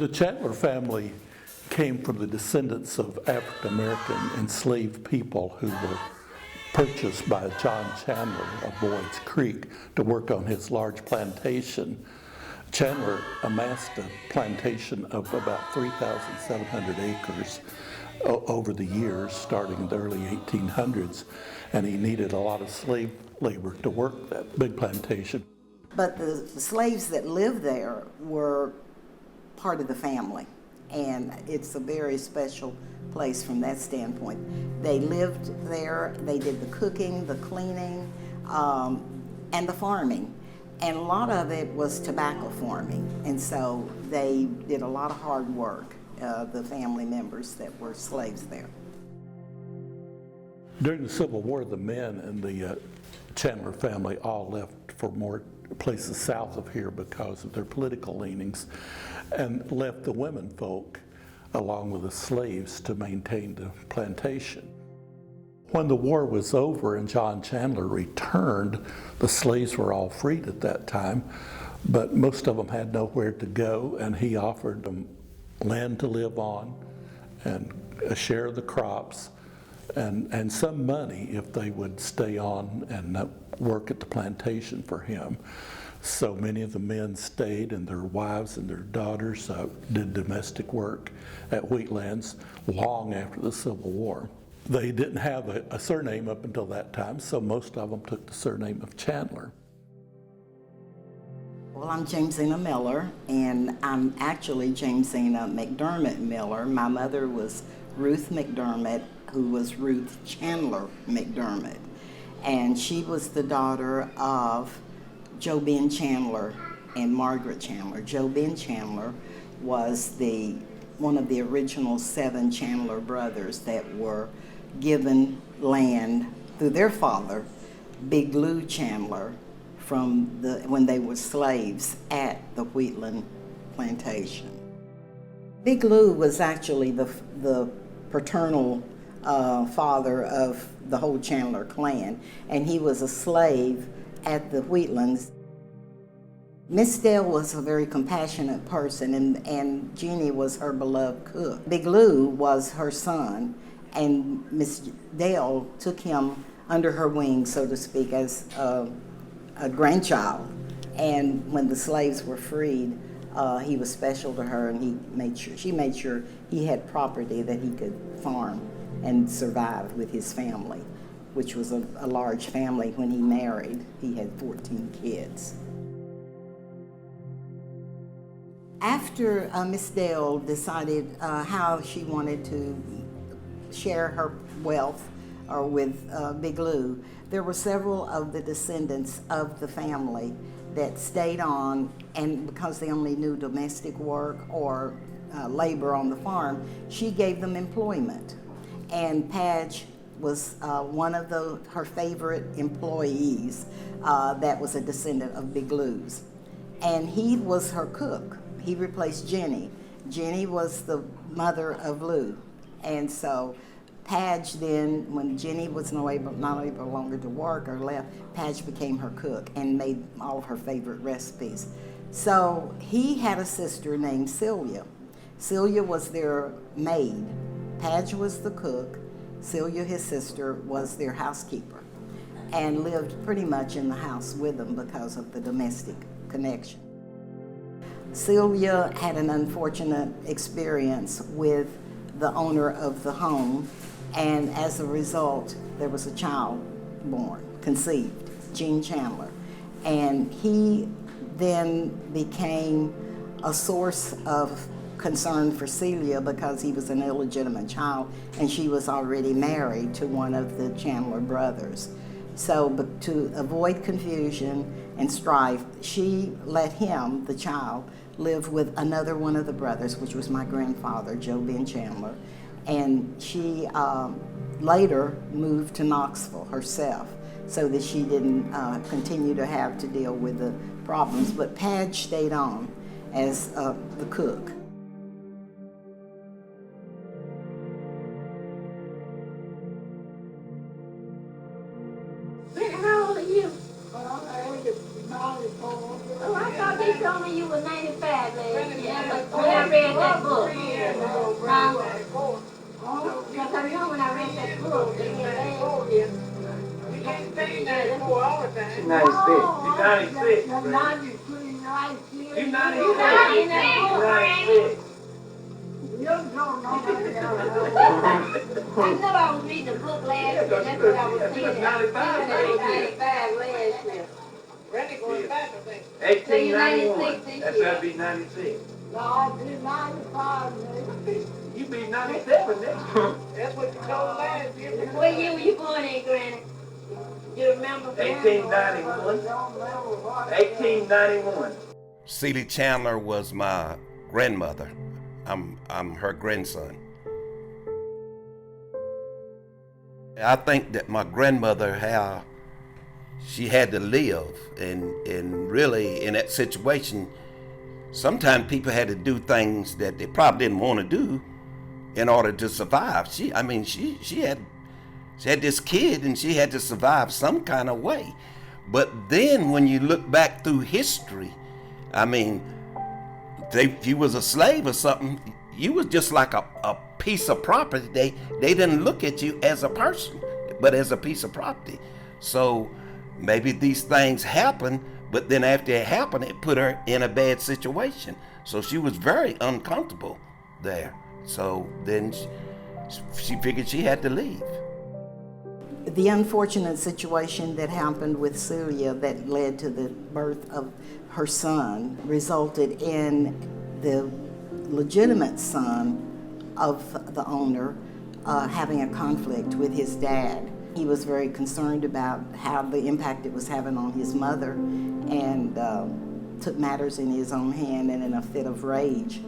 The Chandler family came from the descendants of African American enslaved people who were purchased by John Chandler of Boyd'sCreek to work on his large plantation. Chandler amassed a plantation of about 3,700 acres over the years, starting in the early 1800s, and he needed a lot of slave labor to work that big plantation. But the slaves that lived there were part of the family, and it's a very special place from that standpoint. They lived there, they did the cooking, the cleaning, and the farming. And a lot of it was tobacco farming, and so they did a lot of hard work, the family members that were slaves there. During the Civil War, the men in the Chandler family all left for more places south of here because of their political leanings, and left the women folk along with the slaves to maintain the plantation. When the war was over and John Chandler returned, the slaves were all freed at that time, but most of them had nowhere to go, and he offered them land to live on and a share of the crops and some money if they would stay on and work at the plantation for him. So many of the men stayed, and their wives and their daughters did domestic work at Wheatlands long after the Civil War. They didn't have a surname up until that time, so most of them took the surname of Chandler. Well, I'm Jamesina Miller, and I'm actually Jamesina McDermott Miller. My mother was Ruth McDermott, who was Ruth Chandler McDermott, and she was the daughter of Joe Ben Chandler and Margaret Chandler. Joe Ben Chandler was one of the original 7 Chandler brothers that were given land through their father, Big Lou Chandler, when they were slaves at the Wheatland plantation. Big Lou was actually the paternal father of the whole Chandler clan, and he was a slave at the Wheatlands. Miss Dale was a very compassionate person, and Jeannie was her beloved cook. Big Lou was her son, and Miss Dale took him under her wing, so to speak, as a grandchild. And when the slaves were freed, he was special to her, and she made sure he had property that he could farm and survive with his family, which was a large family. When he married, he had 14 kids. After Miss Dale decided how she wanted to share her wealth with Big Lou, there were several of the descendants of the family that stayed on, and because they only knew domestic work or labor on the farm, she gave them employment. And Padge was one of her favorite employees that was a descendant of Big Lou's. And he was her cook. He replaced Jenny. Jenny was the mother of Lou. And so Padge then, when Jenny was not able longer to work or left, Padge became her cook and made all of her favorite recipes. So he had a sister named Celia. Celia was their maid. Padge was the cook. Celia, his sister, was their housekeeper and lived pretty much in the house with them because of the domestic connection. Celia had an unfortunate experience with the owner of the home, and as a result, there was a child conceived, Gene Chandler. And he then became a source of concern for Celia because he was an illegitimate child, and she was already married to one of the Chandler brothers. So, but to avoid confusion and strife, she let him, the child, live with another one of the brothers, which was my grandfather, Joe Ben Chandler. And she later moved to Knoxville herself so that she didn't continue to have to deal with the problems. But Padge stayed on as the cook. How old are you? Oh, I thought they told me you were 95, lady. Yeah, but when I read Because I remember when I read that book, they had last year. We can't say 94 all the time. She's 96. You're 96. You're 96. You're 96. You got in that book, Granny. 96. You don't know I know I was reading the book last year. That's what I was saying. 95 last year. Randy going back, I think. So you're 1891. 96 this That's year. gotta be 96. No, I did 95, man. You be 97 next year. That's what you told last year. What year were you born in, Granny? You remember? 1891. 1891. Celie Chandler was my grandmother. I'm her grandson. I think that my grandmother, how she had to live, and really in that situation, sometimes people had to do things that they probably didn't want to do in order to survive. She had this kid and she had to survive some kind of way. But then when you look back through history, I mean, if you was a slave or something, you was just like a piece of property. They didn't look at you as a person, but as a piece of property. So maybe these things happen, but then after it happened, it put her in a bad situation. So she was very uncomfortable there. So then she figured she had to leave. The unfortunate situation that happened with Celia that led to the birth of her son resulted in the legitimate son of the owner having a conflict with his dad. He was very concerned about how the impact it was having on his mother and took matters in his own hand, and in a fit of rage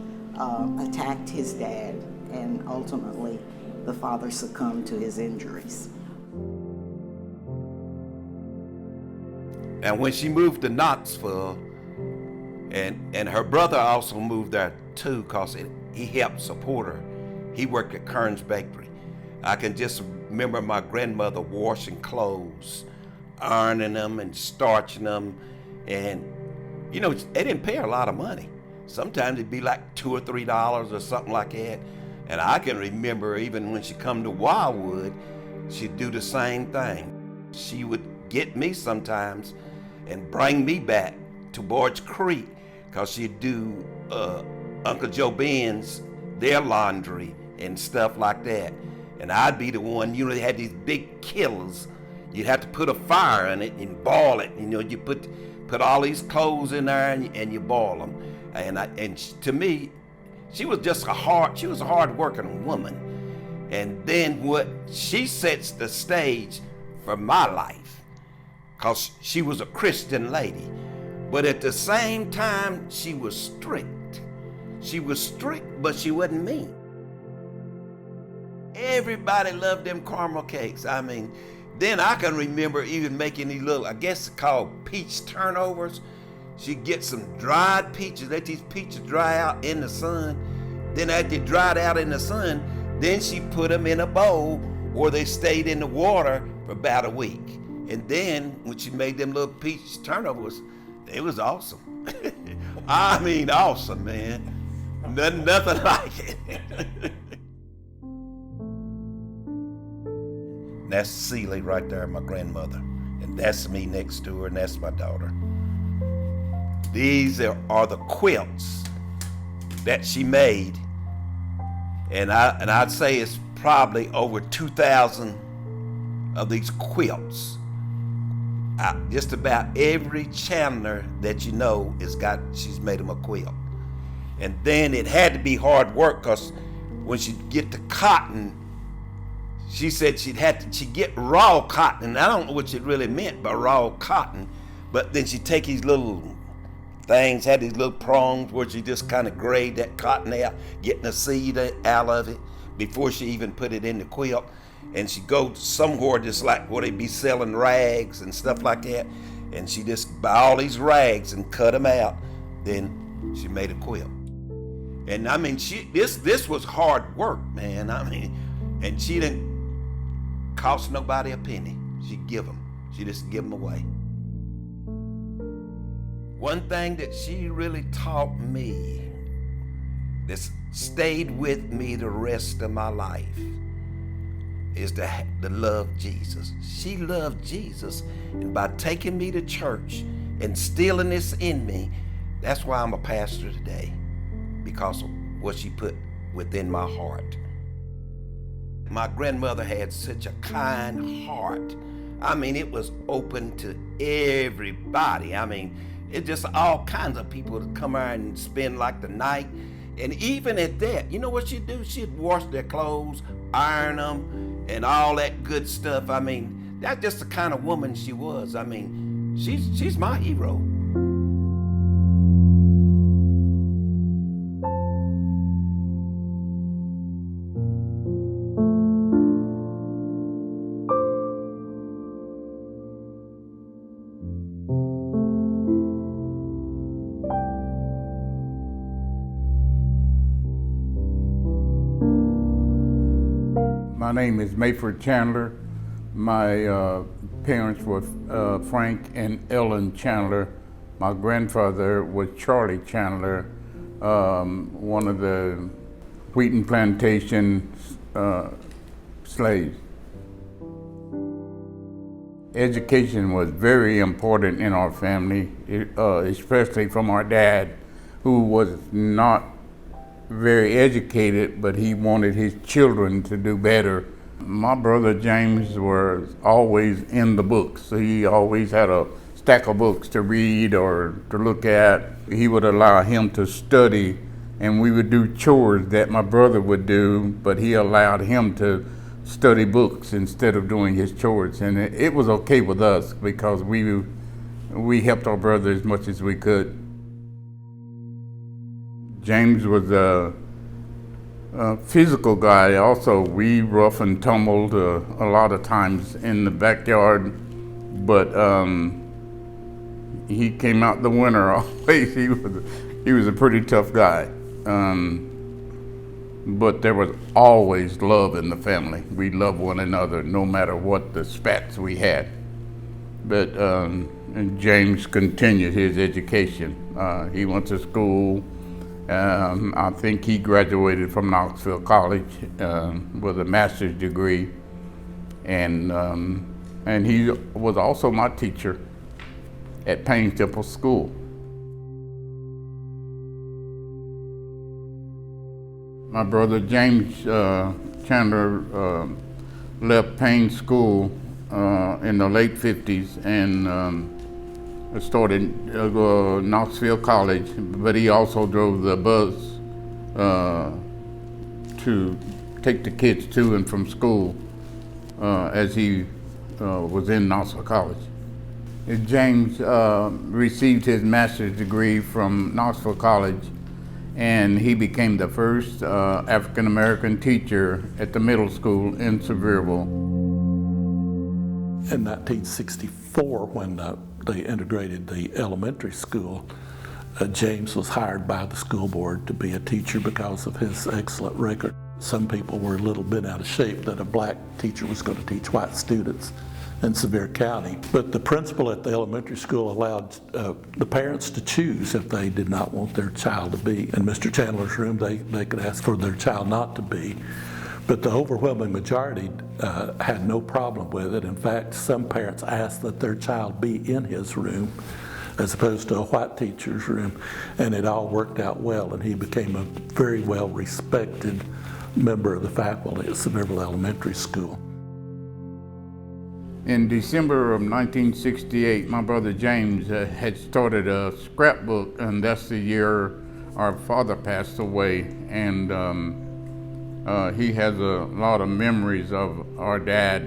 attacked his dad, and ultimately the father succumbed to his injuries. And when she moved to Knoxville, and her brother also moved there too, because he helped support her. He worked at Kern's Bakery. I can just remember my grandmother washing clothes, ironing them and starching them. And, you know, they didn't pay her a lot of money. Sometimes it'd be like $2 or $3 or something like that. And I can remember even when she come to Wildwood, she'd do the same thing. She would get me sometimes and bring me back to Boyd'sCreek, because she'd do Uncle Joe Ben's, their laundry and stuff like that. And I'd be the one, you know, they had these big kettles. You'd have to put a fire in it and boil it. You know, you put all these clothes in there and you boil them. And to me, she was just a hard working woman. And then what she sets the stage for my life, because she was a Christian lady. But at the same time, she was strict. She was strict, but she wasn't mean. Everybody loved them caramel cakes. I mean, then I can remember even making these little, I guess it's called peach turnovers. She'd get some dried peaches, let these peaches dry out in the sun. Then after they dried out in the sun, then she put them in a bowl where they stayed in the water for about a week. And then when she made them little peach turnovers, it was awesome. I mean, awesome, man. Nothing like it. That's Celie right there, my grandmother. And that's me next to her, and that's my daughter. These are the quilts that she made. And I'd say it's probably over 2,000 of these quilts. Just about every Chandler that you know she's made them a quilt. And then it had to be hard work, because when she'd get the cotton, she said she'd get raw cotton. And I don't know what she really meant by raw cotton, but then she'd take these little things, had these little prongs where she just kind of grade that cotton out, getting the seed out of it before she even put it in the quilt. And she'd go somewhere just like where they'd be selling rags and stuff like that, and she just buy all these rags and cut them out. Then she made a quilt. And I mean, this was hard work, man. I mean, and she didn't cost nobody a penny. She'd give them. She just give them away. One thing that she really taught me that stayed with me the rest of my life is to love Jesus. She loved Jesus, and by taking me to church and instilling this in me, that's why I'm a pastor today, because of what she put within my heart. My grandmother had such a kind heart. I mean, it was open to everybody. I mean, it just all kinds of people to come out and spend like the night. And even at that, you know what she'd do? She'd wash their clothes, iron them, and all that good stuff. I mean, that's just the kind of woman she was. I mean, she's my hero. My name is Mayford Chandler. My parents were Frank and Ellen Chandler. My grandfather was Charlie Chandler, one of the Wheaton plantation slaves. Education was very important in our family, especially from our dad, who was not very educated, but he wanted his children to do better. My brother James was always in the books. He always had a stack of books to read or to look at. He would allow him to study, and we would do chores that my brother would do, but he allowed him to study books instead of doing his chores. And it was okay with us because we helped our brother as much as we could. James was a physical guy also. We rough and tumbled a lot of times in the backyard, but he came out the winner always. He was a pretty tough guy. But there was always love in the family. We loved one another no matter what the spats we had. But and James continued his education. He went to school. I think he graduated from Knoxville College with a master's degree, and he was also my teacher at Payne Temple School. My brother James Chandler left Payne School in the late 50s and started Knoxville College, but he also drove the bus to take the kids to and from school as he was in Knoxville College. James received his master's degree from Knoxville College, and he became the first African-American teacher at the middle school in Sevierville. In 1964, when they integrated the elementary school, James was hired by the school board to be a teacher because of his excellent record. Some people were a little bit out of shape that a black teacher was going to teach white students in Sevier County. But the principal at the elementary school allowed the parents to choose if they did not want their child to be in Mr. Chandler's room. They could ask for their child not to be. But the overwhelming majority had no problem with it. In fact, some parents asked that their child be in his room as opposed to a white teacher's room, and it all worked out well, and he became a very well respected member of the faculty at Sevierville Elementary School. In December of 1968, my brother James had started a scrapbook, and that's the year our father passed away, and he has a lot of memories of our dad.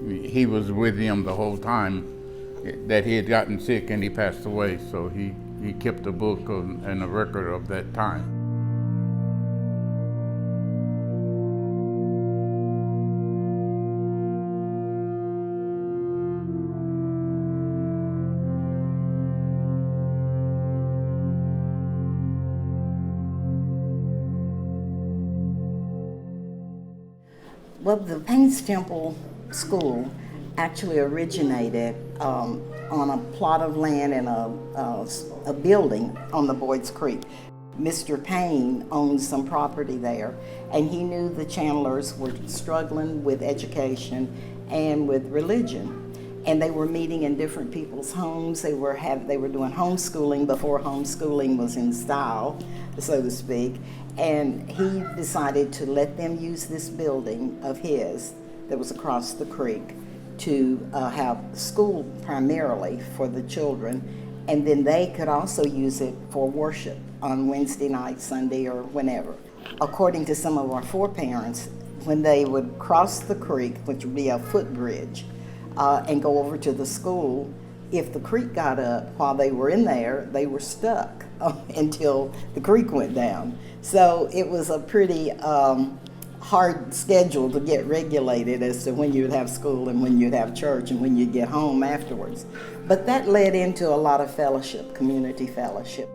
He was with him the whole time that he had gotten sick and he passed away, so he kept a book and a record of that time. Well, the Payne Temple School actually originated on a plot of land and a building on the Boyd'sCreek. Mr. Payne owned some property there, and he knew the Chandlers were struggling with education and with religion. And they were meeting in different people's homes. They were doing homeschooling before homeschooling was in style, so to speak. And he decided to let them use this building of his that was across the creek to have school primarily for the children, and then they could also use it for worship on Wednesday night, Sunday, or whenever. According to some of our foreparents, when they would cross the creek, which would be a footbridge, and go over to the school, if the creek got up while they were in there, they were stuck until the creek went down. So it was a pretty hard schedule to get regulated as to when you'd have school and when you'd have church and when you'd get home afterwards. But that led into a lot of fellowship, community fellowship.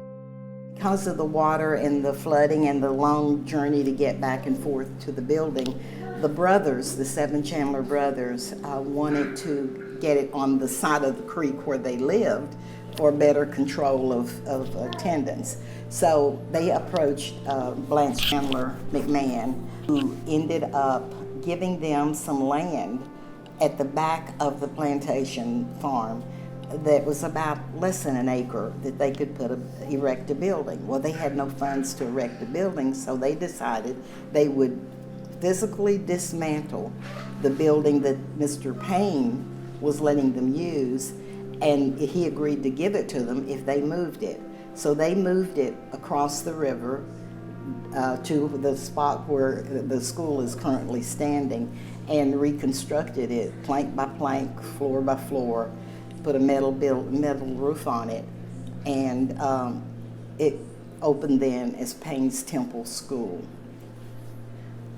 Because of the water and the flooding and the long journey to get back and forth to the building, the brothers, the 7 Chandler brothers, wanted to get it on the side of the creek where they lived for better control of attendance. So they approached Blanche Chandler McMahon, who ended up giving them some land at the back of the plantation farm that was about less than an acre that they could erect a building. Well, they had no funds to erect a building, so they decided they would physically dismantle the building that Mr. Payne was letting them use, and he agreed to give it to them if they moved it. So they moved it across the river to the spot where the school is currently standing and reconstructed it plank by plank, floor by floor, put a metal roof on it, and it opened then as Payne's Temple School.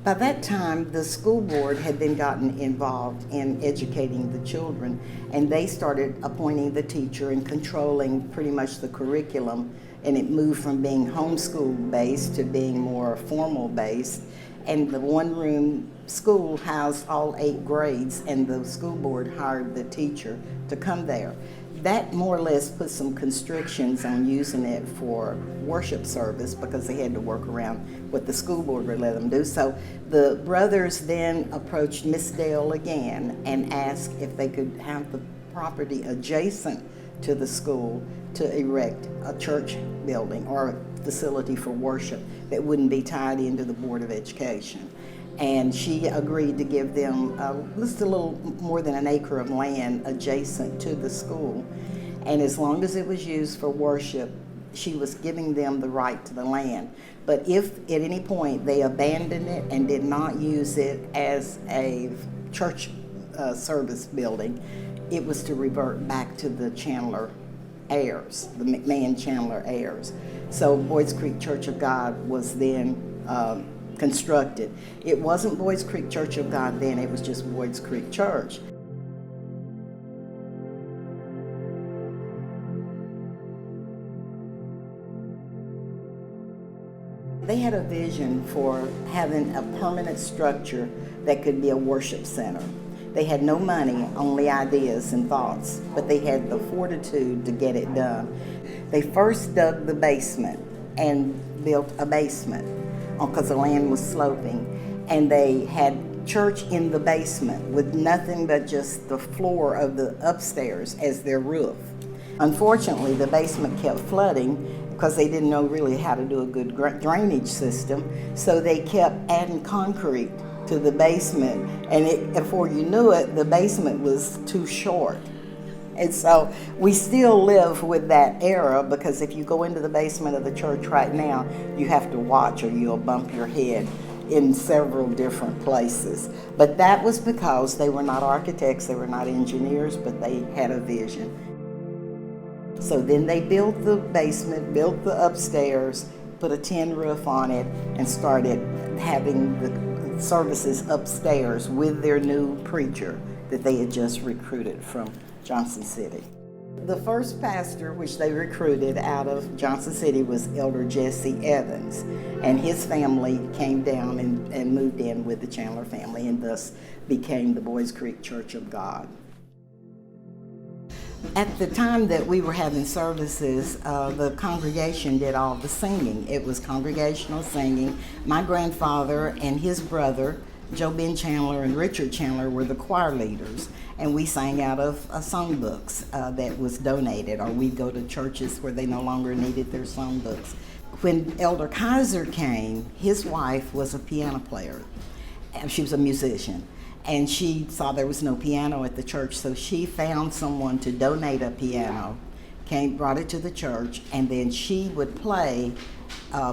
By that time, the school board had then gotten involved in educating the children, and they started appointing the teacher and controlling pretty much the curriculum, and it moved from being homeschool based to being more formal based. And the one-room school housed all 8 grades, and the school board hired the teacher to come there. That more or less put some constrictions on using it for worship service because they had to work around what the school board would let them do. So the brothers then approached Miss Dale again and asked if they could have the property adjacent to the school to erect a church building or a facility for worship that wouldn't be tied into the Board of Education. And she agreed to give them just a little more than an acre of land adjacent to the school. And as long as it was used for worship, she was giving them the right to the land. But if at any point they abandoned it and did not use it as a church service building, it was to revert back to the Chandler heirs, the McMahon-Chandler heirs. So Boyd'sCreek Church of God was then constructed. It wasn't Boyd'sCreek Church of God then, it was just Boyd'sCreek Church. They had a vision for having a permanent structure that could be a worship center. They had no money, only ideas and thoughts, but they had the fortitude to get it done. They first dug the basement and built a basement because the land was sloping, and they had church in the basement with nothing but just the floor of the upstairs as their roof. Unfortunately, the basement kept flooding because they didn't know really how to do a good drainage system, so they kept adding concrete to the basement, and before you knew it, the basement was too short. And so we still live with that era, because if you go into the basement of the church right now, you have to watch or you'll bump your head in several different places. But that was because they were not architects, they were not engineers, but they had a vision. So then they built the basement, built the upstairs, put a tin roof on it, and started having the services upstairs with their new preacher that they had just recruited from Johnson City. The first pastor which they recruited out of Johnson City was Elder Jesse Evans, and his family came down and moved in with the Chandler family, and thus became the Boyd'sCreek Church of God. At the time that we were having services, the congregation did all the singing. It was congregational singing. My grandfather and his brother, Joe Ben Chandler and Richard Chandler, were the choir leaders, and we sang out of songbooks that was donated, or we'd go to churches where they no longer needed their songbooks. When Elder Kaiser came, his wife was a piano player. She was a musician, and she saw there was no piano at the church, so she found someone to donate a piano, brought it to the church, and then she would play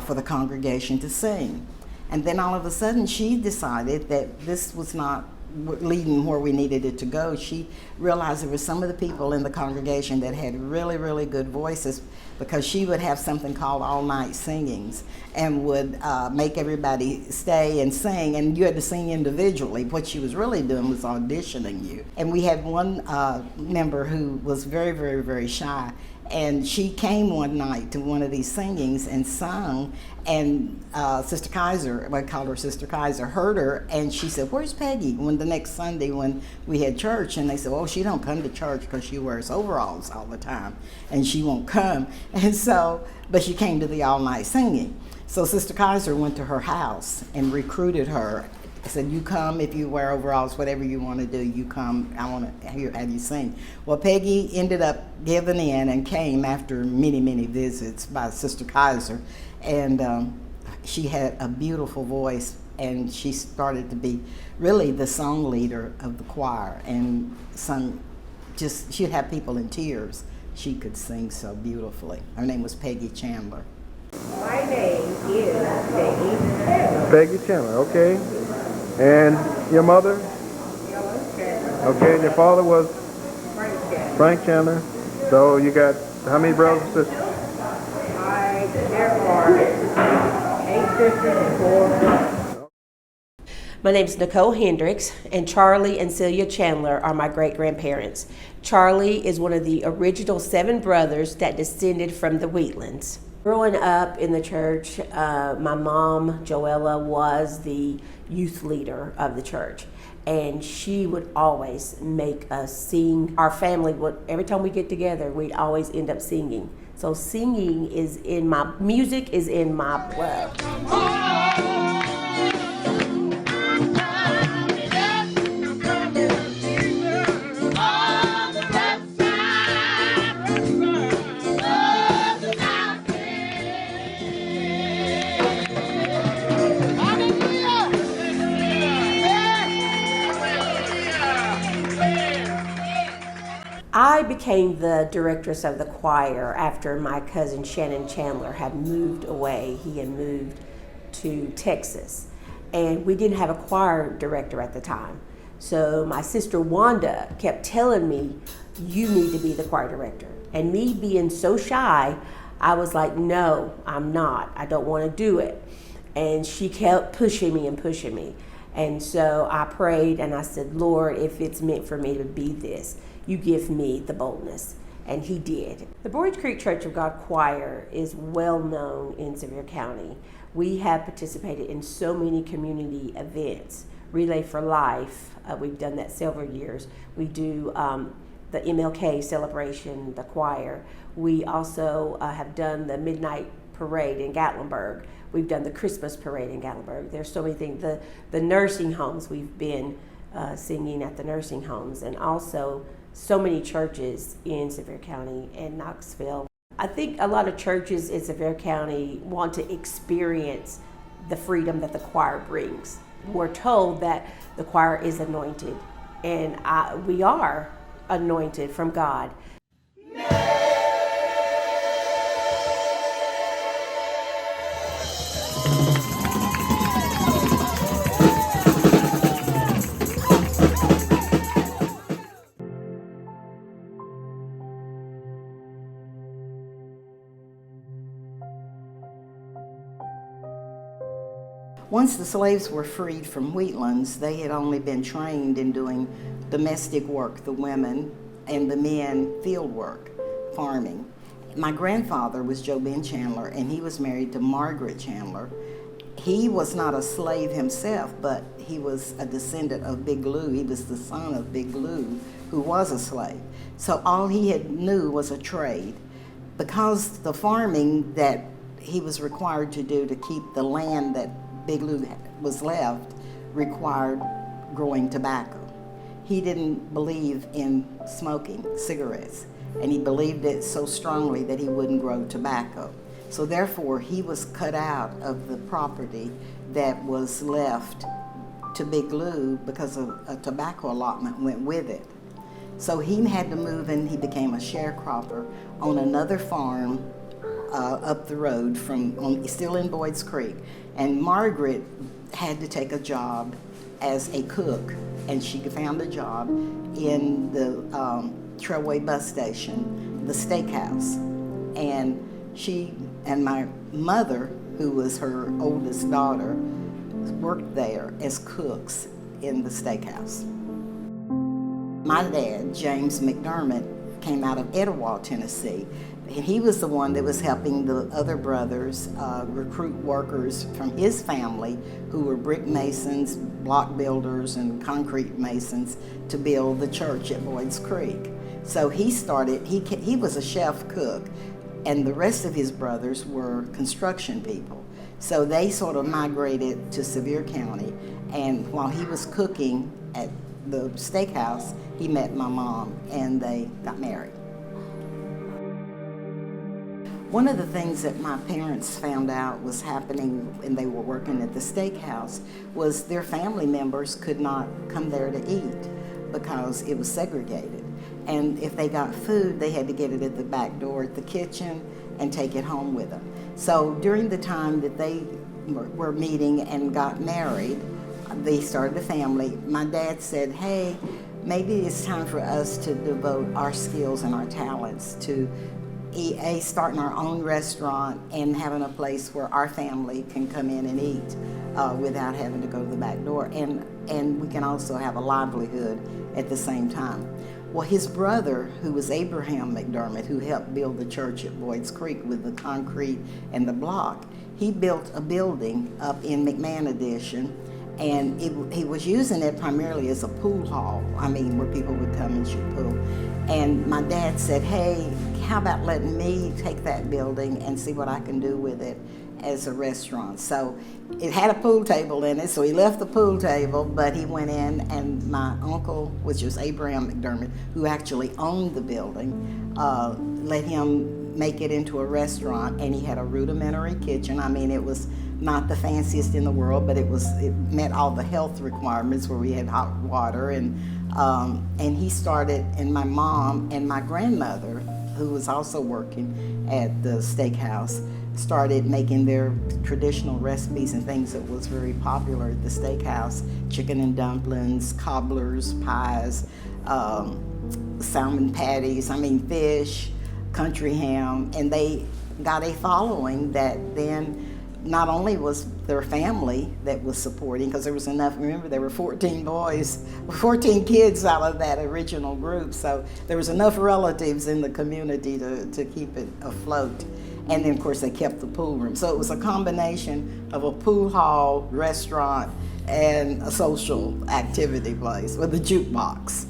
for the congregation to sing. And then all of a sudden she decided that this was not leading where we needed it to go. She realized there were some of the people in the congregation that had really, really good voices, because she would have something called all-night singings and would make everybody stay and sing, and you had to sing individually. What she was really doing was auditioning you. And we had one member who was very, very, very shy, and she came one night to one of these singings and sung, and Sister Kaiser, I called her Sister Kaiser, heard her, and she said, "Where's Peggy?" When the next Sunday when we had church, and they said, "Oh, she don't come to church because she wears overalls all the time, and she won't come." And so, but she came to the all-night singing. So Sister Kaiser went to her house and recruited her. I said, "You come if you wear overalls, whatever you want to do, you come. I want to have you sing." Well, Peggy ended up giving in and came after many, many visits by Sister Kaiser. And she had a beautiful voice, and she started to be really the song leader of the choir, and sung she'd have people in tears. She could sing so beautifully. Her name was Peggy Chandler. My name is Peggy Chandler. Peggy Chandler, okay. And your mother? Okay, and your father was? Frank Chandler. So you got how many brothers and sisters? There are 8 sisters and 4 brothers. My name is Nicole Hendricks, and Charlie and Celia Chandler are my great-grandparents. Charlie is one of the original 7 brothers that descended from the Wheatlands. Growing up in the church, my mom, Joella, was the youth leader of the church, and she would always make us sing. Our family would, every time we get together, we'd always end up singing. So singing is in music is in my blood. I became the directress of the choir after my cousin Shannon Chandler had moved away. He had moved to Texas, and we didn't have a choir director at the time. So my sister Wanda kept telling me, "You need to be the choir director." And me being so shy, I was like, "No, I'm not. I don't want to do it." And she kept pushing me and pushing me. And so I prayed and I said, "Lord, if it's meant for me to be this, you give me the boldness." And he did. The Boyd'sCreek Church of God Choir is well known in Sevier County. We have participated in so many community events. Relay for Life, we've done that several years. We do the MLK celebration, the choir. We also have done the Midnight Parade in Gatlinburg. We've done the Christmas Parade in Gatlinburg. There's so many things. The nursing homes, we've been singing at the nursing homes, and also so many churches in Sevier County and Knoxville. I think a lot of churches in Sevier County want to experience the freedom that the choir brings. We're told that the choir is anointed, and we are anointed from God. Once the slaves were freed from Wheatlands, they had only been trained in doing domestic work, the women, and the men field work, farming. My grandfather was Joe Ben Chandler, and he was married to Margaret Chandler, he was not a slave himself, but he was a descendant of Big Lou. He was the son of Big Lou, who was a slave. So all he had knew was a trade. Because the farming that he was required to do to keep the land that Big Lou was left required growing tobacco. He didn't believe in smoking cigarettes, and he believed it so strongly that he wouldn't grow tobacco. So therefore, he was cut out of the property that was left to Big Lou because a tobacco allotment went with it. So he had to move, and he became a sharecropper on another farm up the road still in Boyd'sCreek. And Margaret had to take a job as a cook, and she found a job in the Trailway bus station, the steakhouse. And she and my mother, who was her oldest daughter, worked there as cooks in the steakhouse. My dad, James McDermott, came out of Etowah, Tennessee, and he was the one that was helping the other brothers recruit workers from his family who were brick masons, block builders, and concrete masons to build the church at Boyd'sCreek. So he was a chef cook, and the rest of his brothers were construction people. So they sort of migrated to Sevier County, and while he was cooking at the steakhouse, he met my mom, and they got married. One of the things that my parents found out was happening when they were working at the steakhouse was their family members could not come there to eat because it was segregated. And if they got food, they had to get it at the back door at the kitchen and take it home with them. So during the time that they were meeting and got married, they started a family. My dad said, hey, maybe it's time for us to devote our skills and our talents to starting our own restaurant and having a place where our family can come in and eat without having to go to the back door. And we can also have a livelihood at the same time. Well, his brother, who was Abraham McDermott, who helped build the church at Boyd'sCreek with the concrete and the block, he built a building up in McMahon Addition, and he was using it primarily as a pool hall, where people would come and shoot pool. And my dad said, hey, how about letting me take that building and see what I can do with it as a restaurant? So it had a pool table in it, so he left the pool table, but he went in, and my uncle, which was Abraham McDermott, who actually owned the building, let him make it into a restaurant, and he had a rudimentary kitchen. It was not the fanciest in the world, but it met all the health requirements where we had hot water, and he started, and my mom and my grandmother, who was also working at the steakhouse, started making their traditional recipes and things that was very popular at the steakhouse: chicken and dumplings, cobblers, pies, salmon patties, fish, country ham, and they got a following that then not only was their family that was supporting, because there was enough, remember there were 14 kids out of that original group, so there was enough relatives in the community to keep it afloat. And then of course they kept the pool room. So it was a combination of a pool hall, restaurant, and a social activity place with a jukebox.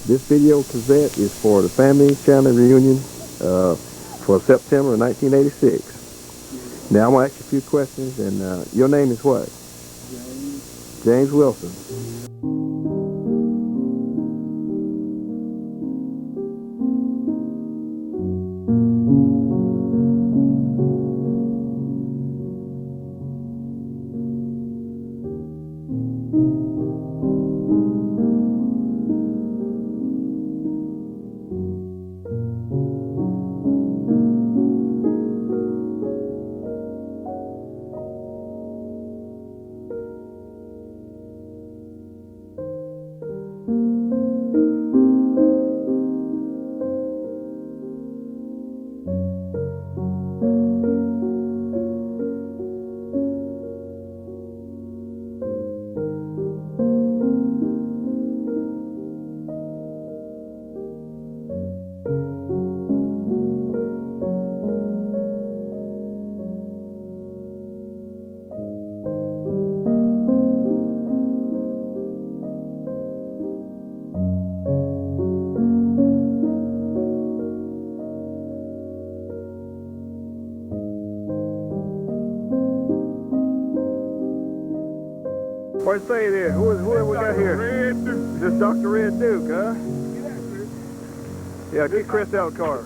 This video cassette is for the family Chandler reunion for September 1986. Now I'm gonna ask you a few questions, and your name is what? James Wilson. What say there? Who have we got here? Red Duke. This Dr. Red Duke, huh? Yeah, get Chris out of the car.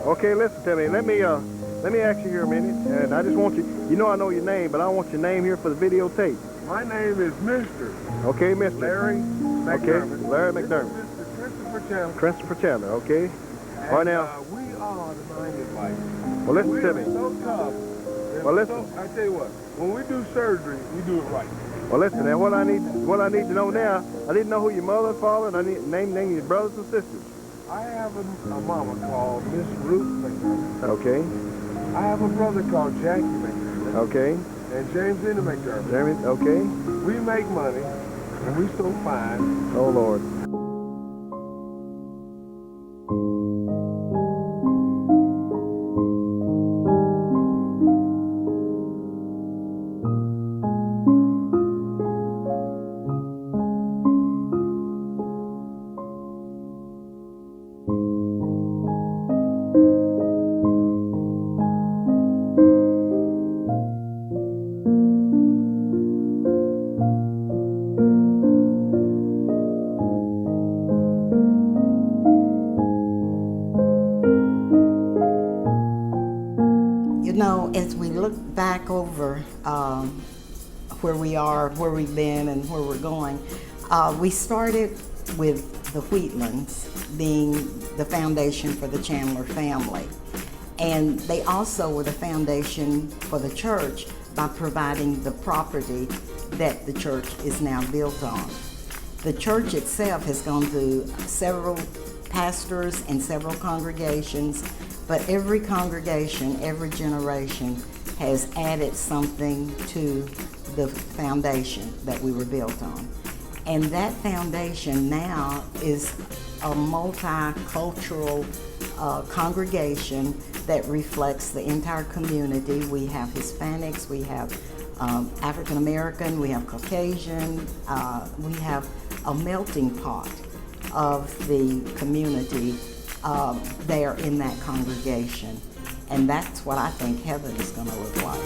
Okay, listen to me. Let me ask you here a minute, and I just want you. You know I know your name, but I want your name here for the videotape. My name is Mr. Okay, Mr. Larry McDermott. Okay, Larry McDermott. Mr. Christopher Chandler. Christopher Chandler. Okay. And, All right now. we are the Minded Life. Well, listen we to are me. so tough. Well, listen. I tell you what. When we do surgery, we do it right. Well, listen. Now, what I need to know now. I need to know who your mother and father, and I need to name your brothers and sisters. I have a mama called Miss Ruth McDermott. Okay. I have a brother called Jackie McDermott. Okay. And James McDermott. Jeremy. Okay. We make money, and we so fine. Oh Lord. You know, as we look back over where we are, where we've been, and where we're going, we started with the Wheatlands being the foundation for the Chandler family. And they also were the foundation for the church by providing the property that the church is now built on. The church itself has gone through several pastors and several congregations, but every congregation, every generation has added something to the foundation that we were built on. And that foundation now is a multicultural congregation that reflects the entire community. We have Hispanics, we have African American, we have Caucasian, we have a melting pot of the community there in that congregation. And that's what I think heaven is going to look like.